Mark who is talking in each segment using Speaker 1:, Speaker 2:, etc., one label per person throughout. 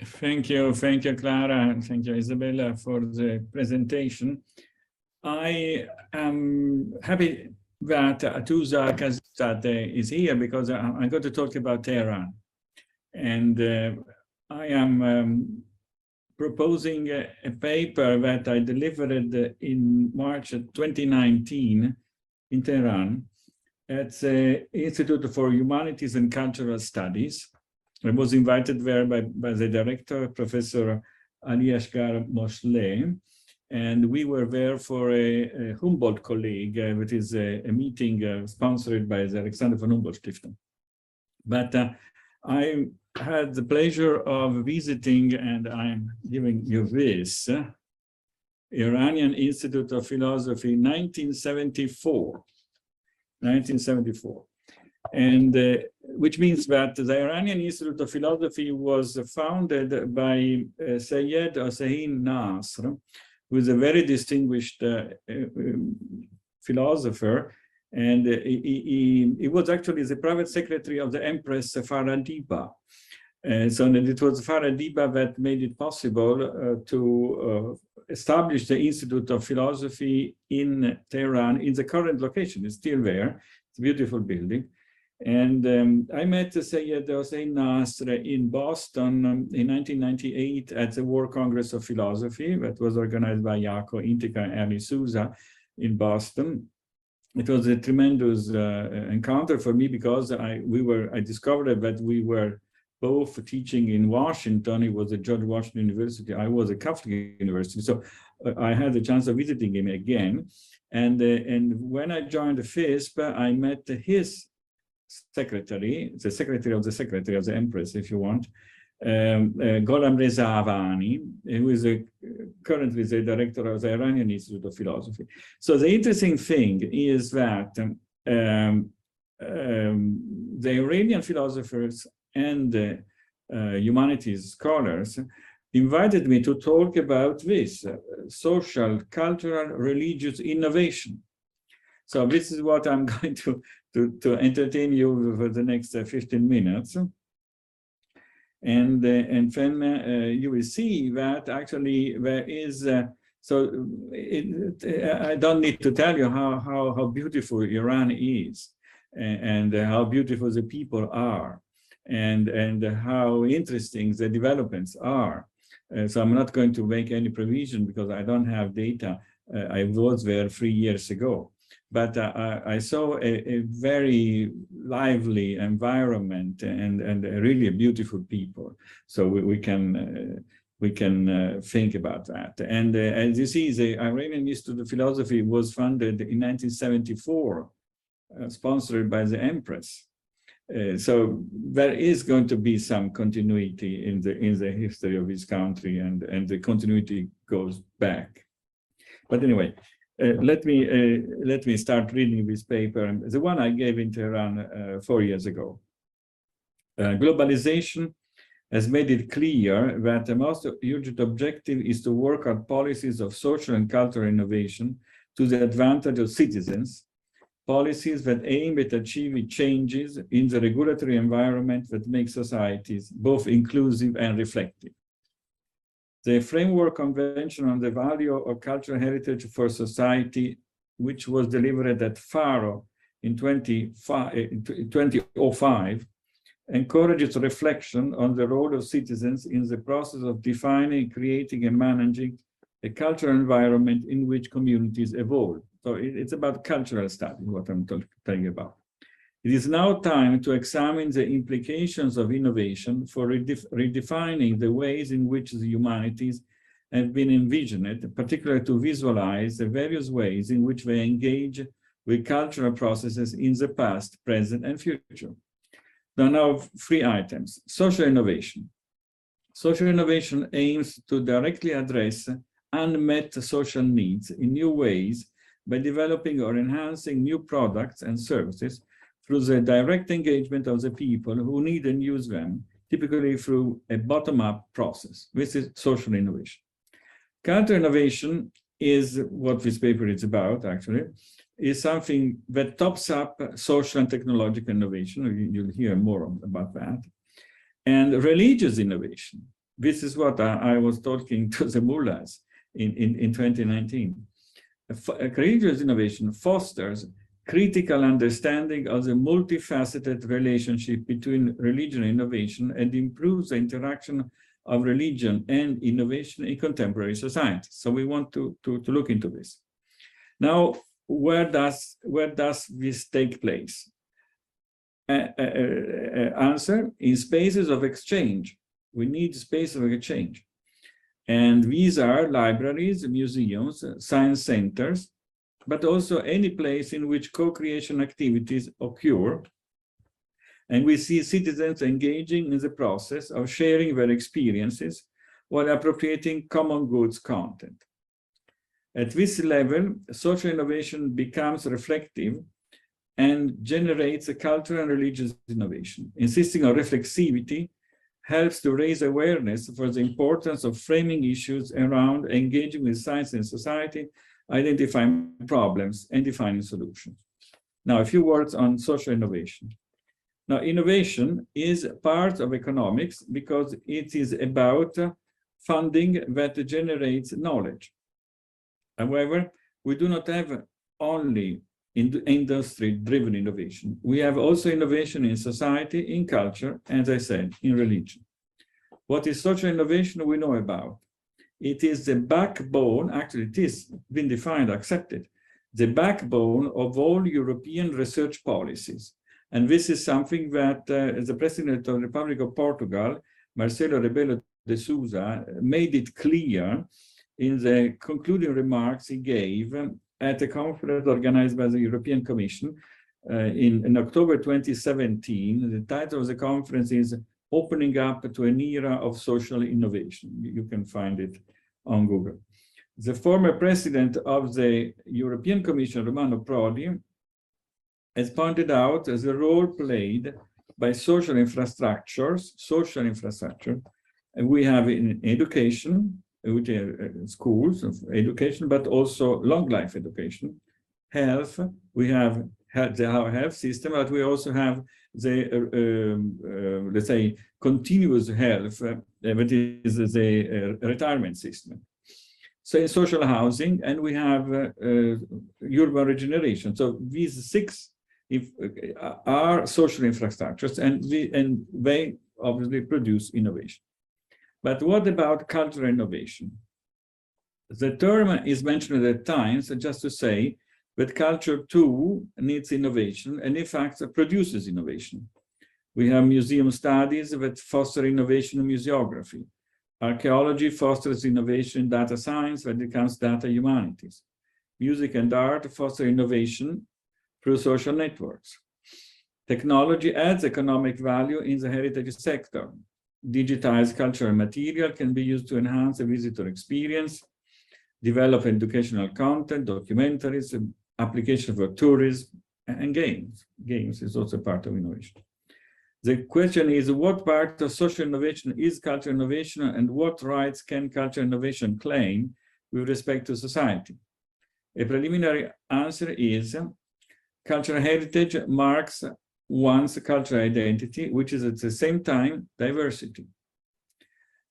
Speaker 1: Thank you, Clara, and thank you, Isabella, for the presentation. I am happy that Atuza Kazistade is here because I'm going to talk about Tehran. And I am proposing a paper that I delivered in March 2019 in Tehran at the Institute for Humanities and Cultural Studies. I was invited there by the director, Professor Ali Asghar Mosleh, and we were there for a Humboldt colleague, which is a meeting sponsored by the Alexander von Humboldt Stiftung. But I had the pleasure of visiting, and I'm giving you this, Iranian Institute of Philosophy, 1974. And which means that the Iranian Institute of Philosophy was founded by Sayyid Hossein Nasr, who is a very distinguished philosopher, and he was actually the private secretary of the Empress Faradiba. So it was Faradiba that made it possible to establish the Institute of Philosophy in Tehran in the current location. It's still there. It's a beautiful building. And I met Sayyid Hossein Nasr in Boston in 1998 at the World Congress of Philosophy that was organized by Jaco Intica and Ernie Souza in Boston. It was a tremendous encounter for me because I discovered that we were both teaching in Washington. It was a George Washington University. I was a Catholic university. So I had the chance of visiting him again. And when I joined the FISP, I met his secretary, the secretary of the Empress, if you want, Gholam Reza Avani, who is currently the director of the Iranian Institute of Philosophy. So the interesting thing is that the Iranian philosophers and humanities scholars invited me to talk about this, social, cultural, religious innovation. So this is what I'm going to entertain you for the next 15 minutes. And then you will see that actually there is, I don't need to tell you how beautiful Iran is and how beautiful the people are and how interesting the developments are. So I'm not going to make any provision because I don't have data. I was there 3 years ago. But I saw a very lively environment and really beautiful people. So we can think about that. And as you see, the Iranian Institute of Philosophy was founded in 1974, sponsored by the Empress. So there is going to be some continuity in the history of this country, and the continuity goes back. But anyway. Let me start reading this paper, the one I gave in Tehran 4 years ago. Globalization has made it clear that the most urgent objective is to work on policies of social and cultural innovation to the advantage of citizens, policies that aim at achieving changes in the regulatory environment that make societies both inclusive and reflective. The Framework Convention on the Value of Cultural Heritage for Society, which was delivered at Faro in 2005, encourages reflection on the role of citizens in the process of defining, creating, and managing a cultural environment in which communities evolve. So it's about cultural studies, what I'm talking about. It is now time to examine the implications of innovation for redefining the ways in which the humanities have been envisioned, particularly to visualize the various ways in which they engage with cultural processes in the past, present, and future. Now 3 items. Social innovation. Social innovation aims to directly address unmet social needs in new ways by developing or enhancing new products and services through the direct engagement of the people who need and use them, typically through a bottom-up process. This is social innovation. Cultural innovation is what this paper is about, actually, is something that tops up social and technological innovation. You'll hear more about that. And religious innovation This is what I was talking to the mullahs in 2019. Religious innovation fosters critical understanding of the multifaceted relationship between religion and innovation and improves the interaction of religion and innovation in contemporary society. So we want to look into this. Now, where does this take place? Answer: in spaces of exchange. We need spaces of exchange. And these are libraries, museums, science centers, but also any place in which co-creation activities occur. And we see citizens engaging in the process of sharing their experiences while appropriating common goods content. At this level, social innovation becomes reflective and generates a cultural and religious innovation. Insisting on reflexivity helps to raise awareness for the importance of framing issues around engaging with science and society, identifying problems, and defining solutions. Now, a few words on social innovation. Now, innovation is part of economics because it is about funding that generates knowledge. However, we do not have only industry-driven innovation. We have also innovation in society, in culture, and as I said, in religion. What is social innovation we know about? It is the backbone, actually it is been defined, accepted, the backbone of all European research policies. And this is something that the President of the Republic of Portugal, Marcelo Rebelo de Sousa, made it clear in the concluding remarks he gave at a conference organized by the European Commission in October 2017. The title of the conference is Opening Up to an Era of Social Innovation. You can find it on Google. The former president of the European Commission, Romano Prodi, has pointed out as the role played by social infrastructure, and we have in education, which are schools of education, but also long life education, health. We have our health system, but we also have the, let's say, continuous health, that is the retirement system. So in social housing, and we have urban regeneration. So these six are social infrastructures, and they obviously produce innovation. But what about cultural innovation? The term is mentioned at times just to say that culture too needs innovation, and in fact produces innovation. We have museum studies that foster innovation in museography. Archaeology fosters innovation in data science that becomes data humanities. Music and art foster innovation through social networks. Technology adds economic value in the heritage sector. Digitized cultural material can be used to enhance the visitor experience, develop educational content, documentaries, application for tourism, and games. Games is also part of innovation. The question is, what part of social innovation is cultural innovation, and what rights can cultural innovation claim with respect to society? A preliminary answer is cultural heritage marks one's cultural identity, which is at the same time diversity.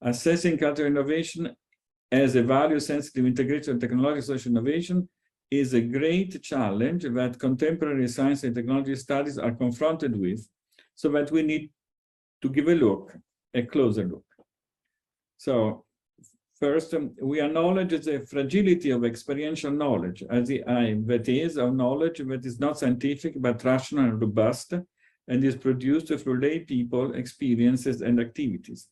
Speaker 1: Assessing cultural innovation as a value-sensitive integration of technology and social innovation is a great challenge that contemporary science and technology studies are confronted with, so that we need to give a closer look. So first, we acknowledge the fragility of experiential knowledge, that is, of knowledge that is not scientific, but rational and robust, and is produced through lay people, experiences, and activities.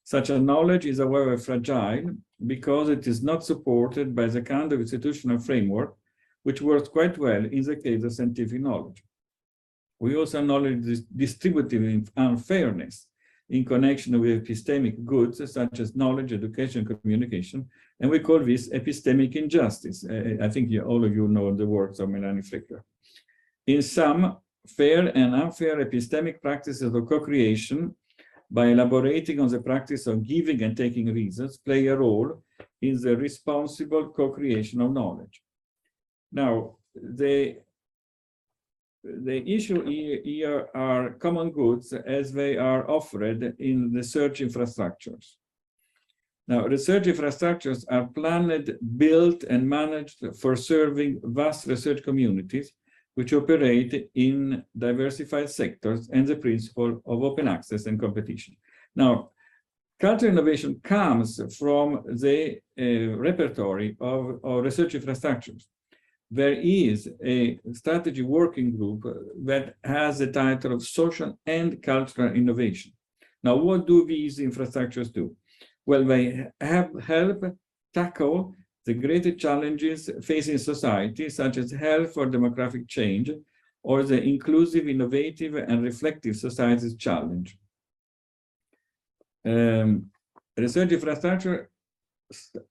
Speaker 1: Such a knowledge is, however, fragile because it is not supported by the kind of institutional framework which works quite well in the case of scientific knowledge. We also acknowledge this distributive unfairness in connection with epistemic goods such as knowledge, education, communication, and we call this epistemic injustice. I think all of you know the works of Melanie Flicker. In sum, fair and unfair epistemic practices of co-creation, by elaborating on the practice of giving and taking reasons, play a role in the responsible co-creation of knowledge. Now, the issue here are common goods as they are offered in research infrastructures. Now, research infrastructures are planned, built, and managed for serving vast research communities which operate in diversified sectors and the principle of open access and competition. Now, cultural innovation comes from the repertory of research infrastructures. There is a strategy working group that has the title of Social and Cultural Innovation. Now, what do these infrastructures do? Well, they help tackle the greater challenges facing society, such as health or demographic change, or the inclusive, innovative, and reflective societies challenge. Research infrastructure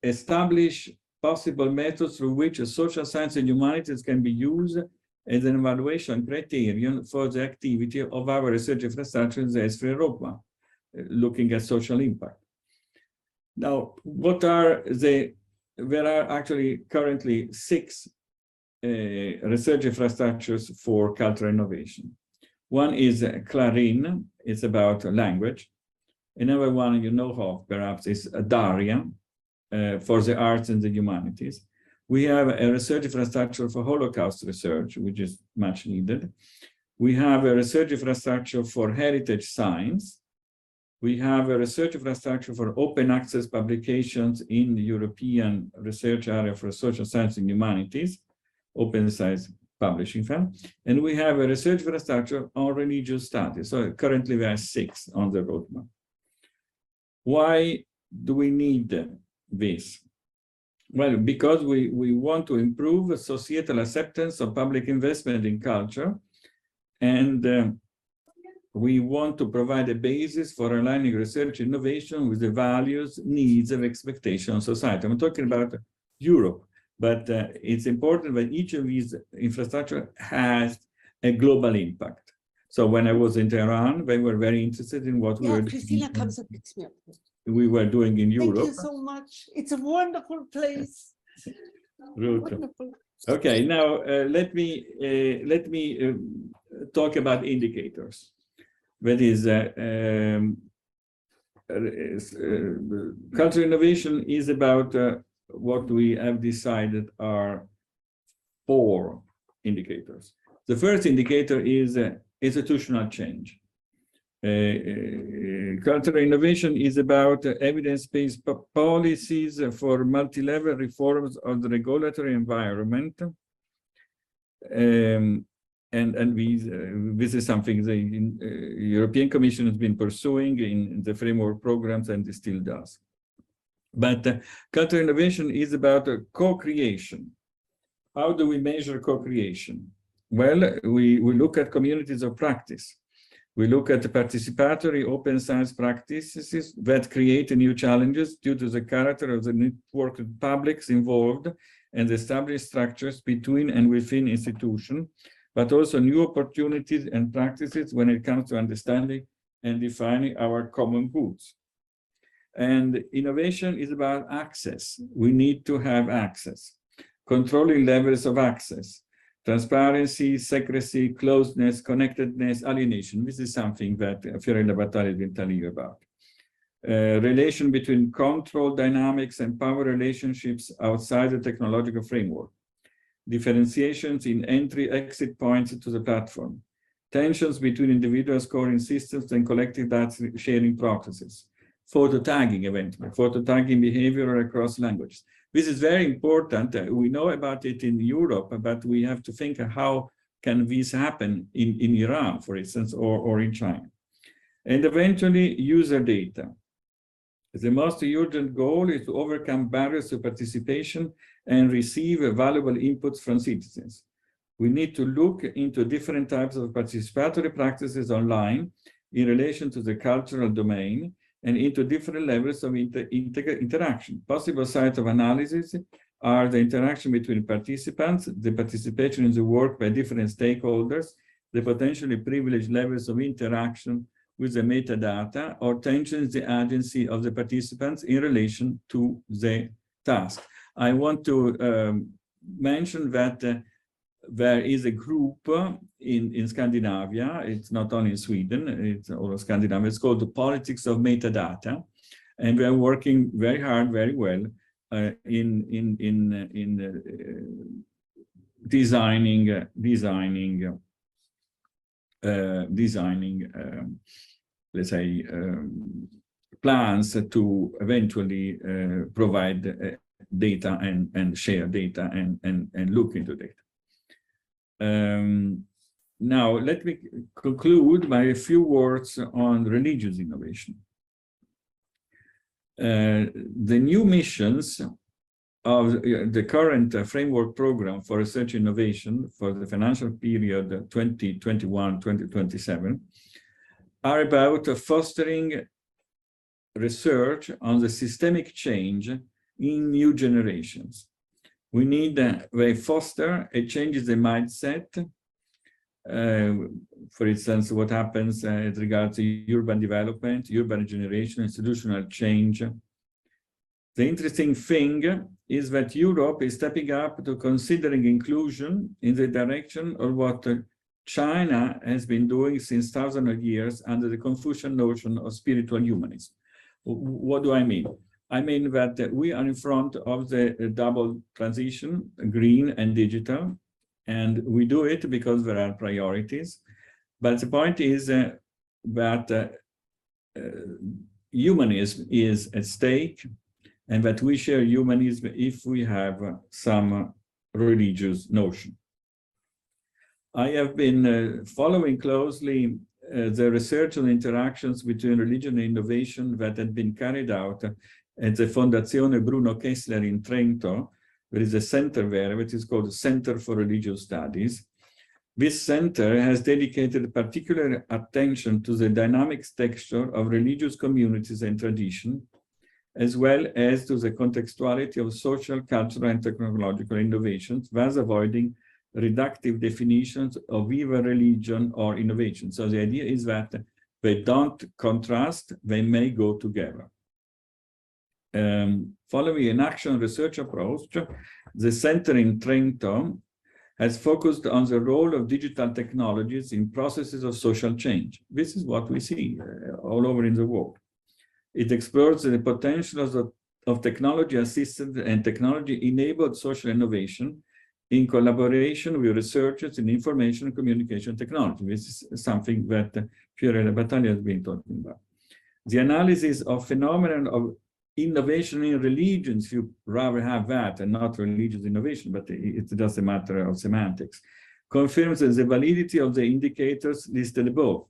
Speaker 1: establish possible methods through which social science and humanities can be used as an evaluation criterion for the activity of our research infrastructure in the EHRI Europa, looking at social impact. Now, there are actually currently 6 research infrastructures for cultural innovation. One is CLARIN, it's about language. Another one you know of, perhaps, is DARIAH, for the arts and the humanities. We have a research infrastructure for Holocaust research, which is much needed. We have a research infrastructure for heritage science. We have a research infrastructure for open access publications in the European research area for social science and humanities, open science publishing fund. And we have a research infrastructure on religious studies. So currently there are 6 on the roadmap. Why do we need this? Well, because we want to improve societal acceptance of public investment in culture, and we want to provide a basis for aligning research innovation with the values, needs, and expectations of society. I'm talking about Europe, but it's important that each of these infrastructure has a global impact. So when I was in Tehran, they were very interested in what we were doing in Europe.
Speaker 2: Thank you so much. It's a wonderful place.
Speaker 1: Wonderful. Okay, now let me talk about indicators. That is, cultural innovation is about what we have decided are 4 indicators. The first indicator is institutional change. Cultural innovation is about evidence-based policies for multi-level reforms of the regulatory environment. And this is something the European Commission has been pursuing in the framework programs, and it still does. But cultural innovation is about co-creation. How do we measure co-creation? Well, we look at communities of practice. We look at the participatory open science practices that create new challenges due to the character of the networked publics involved and the established structures between and within institutions, but also new opportunities and practices when it comes to understanding and defining our common goods. And innovation is about access. We need to have access, controlling levels of access, transparency, secrecy, closeness, connectedness, alienation. This is something that Fiorella Battaglia has been telling you about. Relation between control dynamics and power relationships outside the technological framework. Differentiations in entry-exit points to the platform. Tensions between individual scoring systems and collective data sharing processes. Photo tagging, eventually, photo tagging behavior across languages. This is very important. We know about it in Europe, but we have to think how can this happen in Iran, for instance, or in China. And eventually, user data. The most urgent goal is to overcome barriers to participation and receive valuable inputs from citizens. We need to look into different types of participatory practices online in relation to the cultural domain and into different levels of interaction. Possible sites of analysis are the interaction between participants, the participation in the work by different stakeholders, the potentially privileged levels of interaction with the metadata, or tensions the agency of the participants in relation to the task. I want to mention that there is a group in Scandinavia, it's not only in Sweden, it's all of Scandinavia, it's called the Politics of Metadata. And we are working very hard, very well in designing let's say, plans to eventually provide data and share data and look into data. Now, let me conclude by a few words on religious innovation. The new missions of the current framework program for research innovation for the financial period 2021-2027 are about fostering research on the systemic change in new generations. We need to foster a change in the mindset. For instance, what happens as regards to urban development, urban regeneration, institutional change. The interesting thing is that Europe is stepping up to considering inclusion in the direction of what China has been doing since thousands of years under the Confucian notion of spiritual humanism. What do I mean? I mean that we are in front of the double transition, green and digital, and we do it because there are priorities. But the point is that humanism is at stake, and that we share humanism if we have some religious notion. I have been following closely the research on interactions between religion and innovation that had been carried out at the Fondazione Bruno Kessler in Trento. There is a center there, which is called the Center for Religious Studies. This center has dedicated particular attention to the dynamic texture of religious communities and tradition, as well as to the contextuality of social, cultural, and technological innovations, thus avoiding reductive definitions of either religion or innovation. So the idea is that they don't contrast, they may go together. Following an action research approach, the center in Trento has focused on the role of digital technologies in processes of social change. This is what we see all over in the world. It explores the potentials of technology-assisted and technology-enabled social innovation in collaboration with researchers in information and communication technology. This is something that Fiorella Battaglia has been talking about. The analysis of phenomenon of innovation in religions, you rather have that and not religious innovation, but it's just a matter of semantics, confirms the validity of the indicators listed above.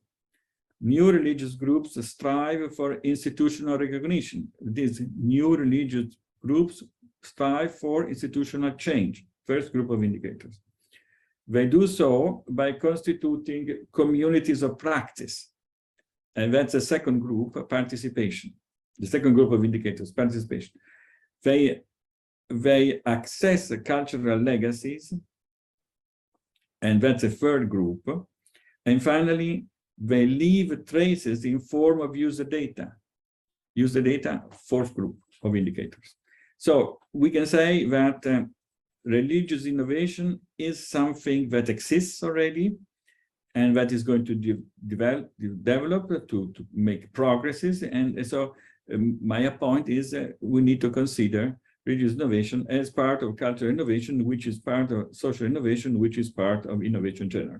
Speaker 1: New religious groups strive for institutional recognition. These new religious groups strive for institutional change. First group of indicators. They do so by constituting communities of practice. And that's the second group, participation. The second group of indicators, participation. They access cultural legacies, and that's a third group. And finally, they leave traces in form of user data. User data, fourth group of indicators. So we can say that religious innovation is something that exists already and that is going to develop to make progresses. And so my point is we need to consider religious innovation as part of cultural innovation, which is part of social innovation, which is part of innovation general.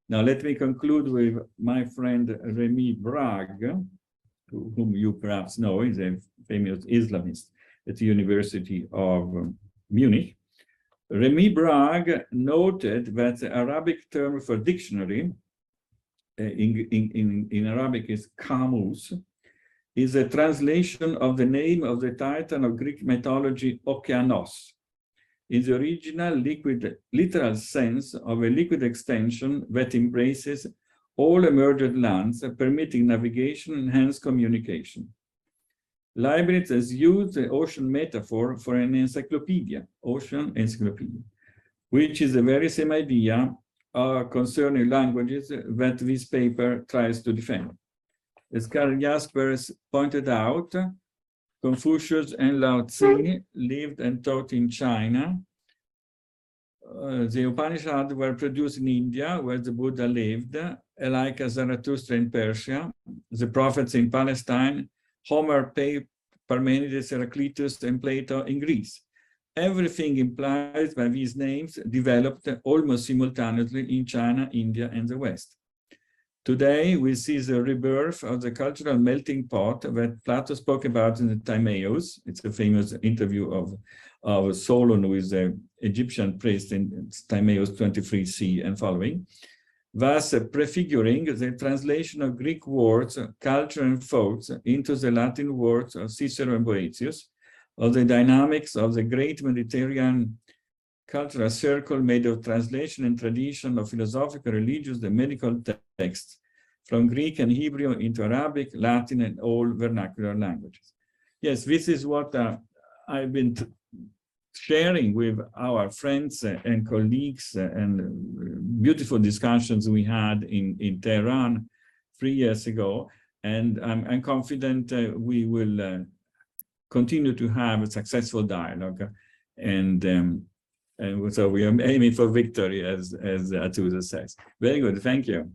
Speaker 1: Now, let me conclude with my friend Rémi Brague, whom you perhaps know, is a famous Islamist at the University of Munich. Rémi Brague noted that the Arabic term for dictionary, in Arabic is kamus, is a translation of the name of the titan of Greek mythology, Okeanos, in the original literal sense of a liquid extension that embraces all emergent lands, permitting navigation and hence communication. Leibniz has used the ocean metaphor for an encyclopedia, ocean encyclopedia, which is the very same idea concerning languages that this paper tries to defend. As Karl Jaspers pointed out, Confucius and Lao Tzu lived and taught in China. The Upanishads were produced in India, where the Buddha lived, like Zarathustra in Persia, the prophets in Palestine, Homer, Parmenides, Heraclitus, and Plato in Greece. Everything implied by these names developed almost simultaneously in China, India, and the West. Today, we see the rebirth of the cultural melting pot that Plato spoke about in the Timaeus. It's a famous interview of Solon with the Egyptian priest in Timaeus 23c and following, thus prefiguring the translation of Greek words, culture, and thoughts into the Latin words of Cicero and Boëthius, of the dynamics of the great Mediterranean cultural circle made of translation and tradition of philosophical, religious, and medical texts from Greek and Hebrew into Arabic, Latin, and all vernacular languages. Yes, this is what I've been sharing with our friends and colleagues and beautiful discussions we had in Tehran 3 years ago. And I'm confident we will continue to have a successful dialogue. And so we are aiming for victory, as Atuza says. Very good, thank you.